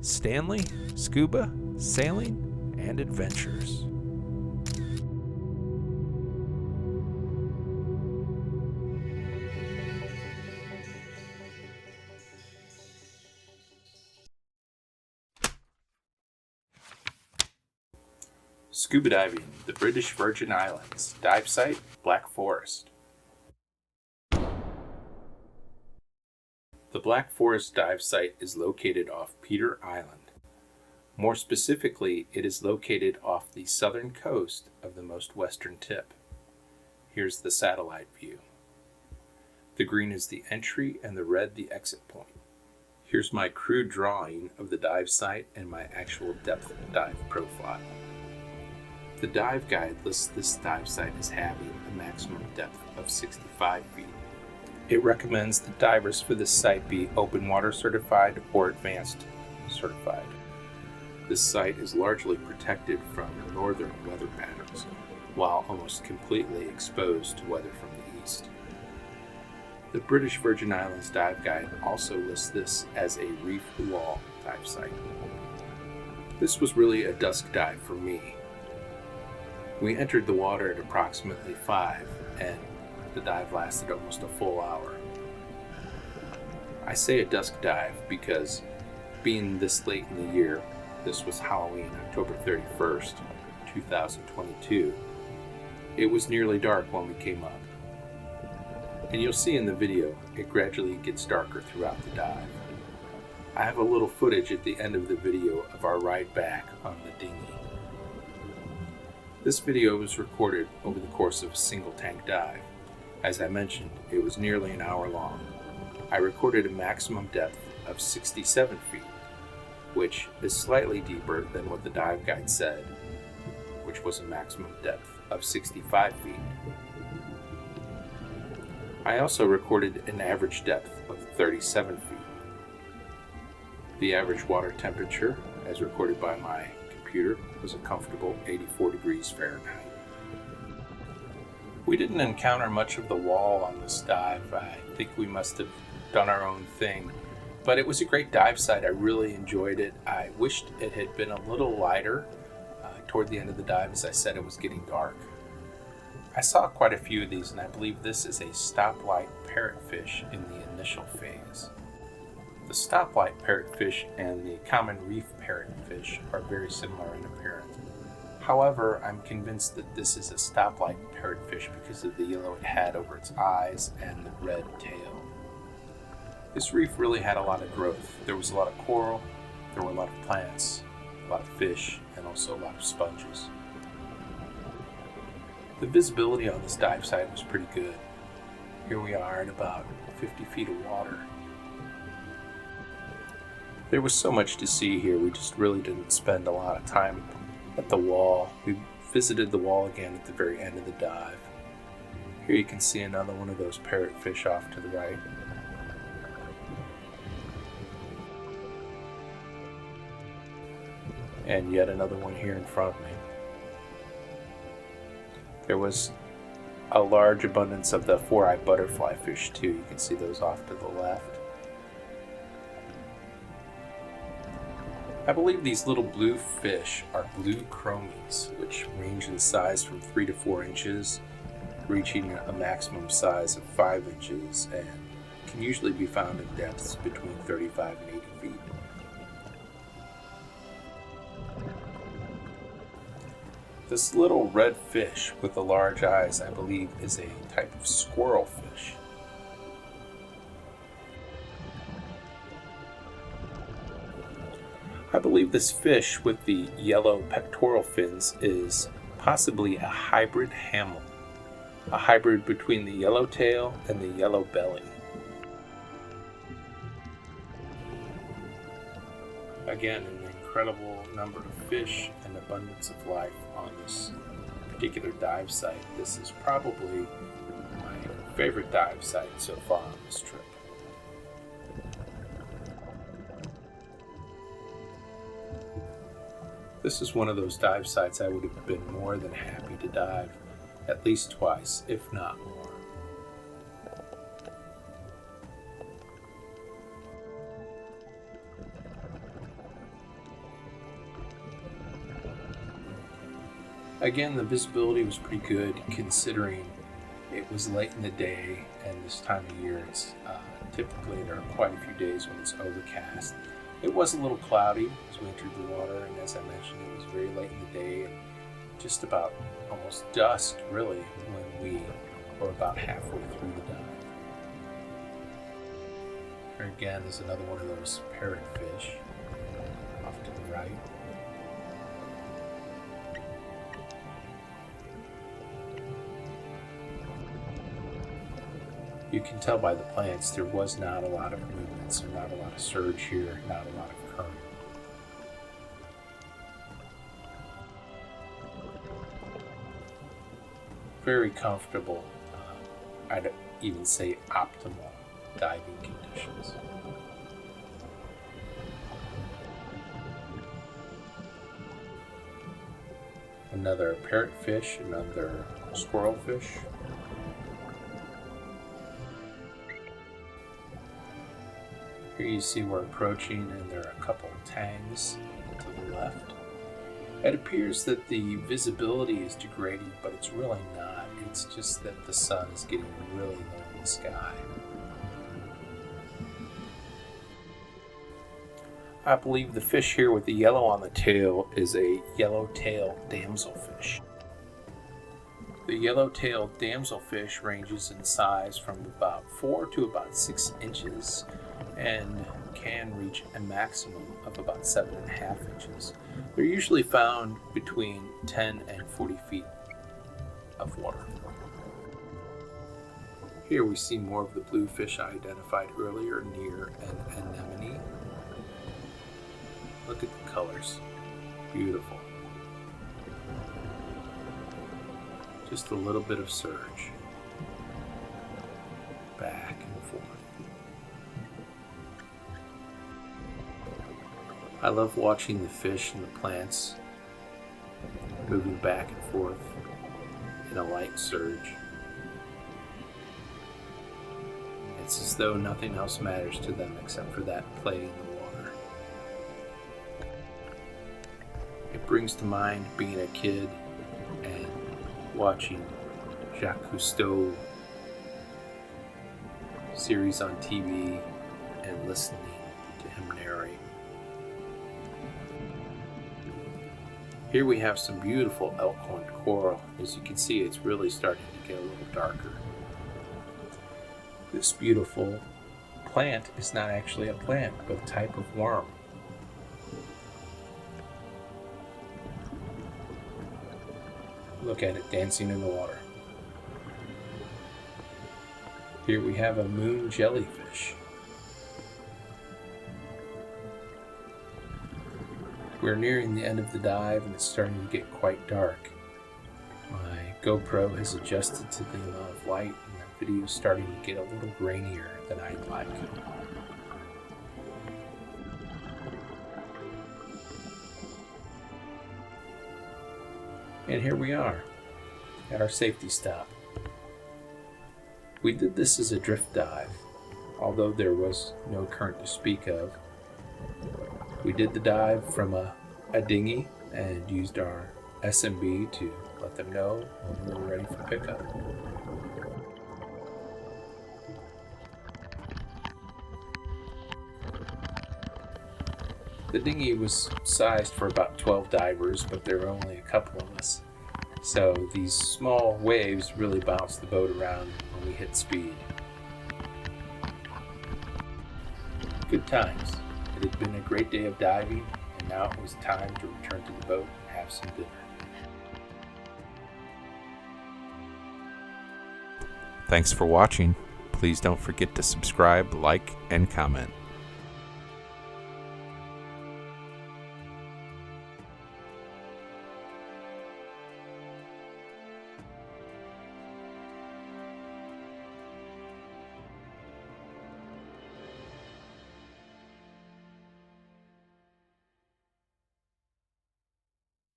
Stanley, Scuba, Sailing, and Adventures. Scuba diving, the British Virgin Islands. Dive site, Black Forest. The Black Forest dive site is located off Peter Island. More specifically, it is located off the southern coast of the most western tip. Here's the satellite view. The green is the entry and the red the exit point. Here's my crude drawing of the dive site and my actual depth dive profile. The dive guide lists this dive site as having a maximum depth of 65 feet. It recommends that divers for this site be open water certified or advanced certified. This site is largely protected from northern weather patterns, while almost completely exposed to weather from the east. The British Virgin Islands Dive Guide also lists this as a reef wall dive site. This was really a dusk dive for me. We entered the water at approximately 5, and the dive lasted almost a full hour. I say a dusk dive because, being this late in the year, this was Halloween, October 31st, 2022, it was nearly dark when we came up. And you'll see in the video, it gradually gets darker throughout the dive. I have a little footage at the end of the video of our ride back on the dinghy. This video was recorded over the course of a single tank dive. As I mentioned, it was nearly an hour long. I recorded a maximum depth of 67 feet, which is slightly deeper than what the dive guide said, which was a maximum depth of 65 feet. I also recorded an average depth of 37 feet. The average water temperature, as recorded by my computer, was a comfortable 84 degrees Fahrenheit. We didn't encounter much of the wall on this dive. I think we must have done our own thing, but it was a great dive site. I really enjoyed it. I wished it had been a little lighter toward the end of the dive. As I said, it was getting dark. I saw quite a few of these, and I believe this is a stoplight parrotfish in the initial phase. The stoplight parrotfish and the common reef parrotfish are very similar in appearance. However, I'm convinced that this is a stoplight parrotfish because of the yellow it had over its eyes and the red tail. This reef really had a lot of growth. There was a lot of coral, there were a lot of plants, a lot of fish, and also a lot of sponges. The visibility on this dive site was pretty good. Here we are at about 50 feet of water. There was so much to see here, we just really didn't spend a lot of time at the wall. We visited the wall again at the very end of the dive. Here you can see another one of those parrotfish off to the right. And yet another one here in front of me. There was a large abundance of the four-eyed butterfly fish too. You can see those off to the left. I believe these little blue fish are blue chromies, which range in size from 3 to 4 inches, reaching a maximum size of 5 inches, and can usually be found in depths between 35 and 80 feet. This little red fish with the large eyes, I believe, is a type of squirrel fish. I believe this fish with the yellow pectoral fins is possibly a hybrid hamel, a hybrid between the yellowtail and the yellow belly. Again, an incredible number of fish and abundance of life on this particular dive site. This is probably my favorite dive site so far on this trip. This is one of those dive sites I would have been more than happy to dive at least twice, if not more. Again, the visibility was pretty good considering it was late in the day, and this time of year it's typically there are quite a few days when it's overcast. It was a little cloudy as we entered the water, and as I mentioned, it was very late in the day and just about almost dusk really when we were about halfway through the dive. Here again is another one of those parrotfish off to the right. You can tell by the plants there was not a lot of movement, so not a lot of surge here, not a lot of current. Very comfortable, I'd even say optimal diving conditions. Another parrotfish, another squirrelfish. Here you see we're approaching, and there are a couple of tangs to the left. It appears that the visibility is degrading, but it's really not. It's just that the sun is getting really low in the sky. I believe the fish here with the yellow on the tail is a yellow-tailed damselfish. The yellow-tailed damselfish ranges in size from about 4 to about 6 inches and can reach a maximum of about 7.5 inches. They're usually found between 10 and 40 feet of water. Here we see more of the bluefish I identified earlier near an anemone. Look at the colors. Beautiful. Just a little bit of surge. Back and forth. I love watching the fish and the plants moving back and forth in a light surge. It's as though nothing else matters to them except for that play in the water. It brings to mind being a kid and watching Jacques Cousteau series on TV and listening to him narrate. Here we have some beautiful elk-horned coral. As you can see, it's really starting to get a little darker. This beautiful plant is not actually a plant, but a type of worm. Look at it dancing in the water. Here we have a moon jellyfish. We're nearing the end of the dive and it's starting to get quite dark. My GoPro has adjusted to the amount of light and the video is starting to get a little grainier than I'd like. And here we are at our safety stop. We did this as a drift dive, although there was no current to speak of. We did the dive from a dinghy and used our SMB to let them know when we were ready for pickup. The dinghy was sized for about 12 divers, but there were only a couple of us. So these small waves really bounced the boat around when we hit speed. Good times. It had been a great day of diving, and now it was time to return to the boat and have some dinner. Thanks for watching. Please don't forget to subscribe, like, and comment.